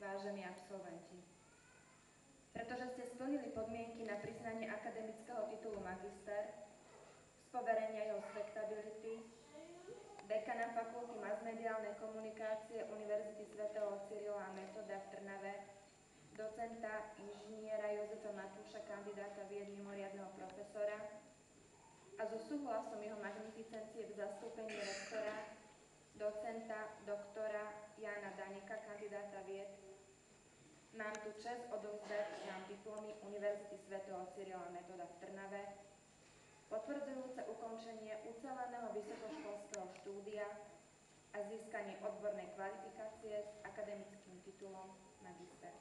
vážení absolventi. Pretože ste splnili podmienky na priznanie akademického titulu magister, z poverenia jeho spektability, dekana Fakulty masmediálnej komunikácie Univerzity svätého Cyrila a Metoda v Trnave, docenta inžiniera Jozefa Matúša, kandidáta vied mimoriadneho profesora, a so súhlasom jeho magnificencie v zastúpení rektora, docenta, doktora Jána Danika, kandidáta vied, mám tu česť odovzdať vám diplomy Univerzity svätého Cyrila a Metoda v Trnave, potvrdzujúce ukončenie uceleného vysokoškolského štúdia a získanie odbornej kvalifikácie s akademickým titulom magister.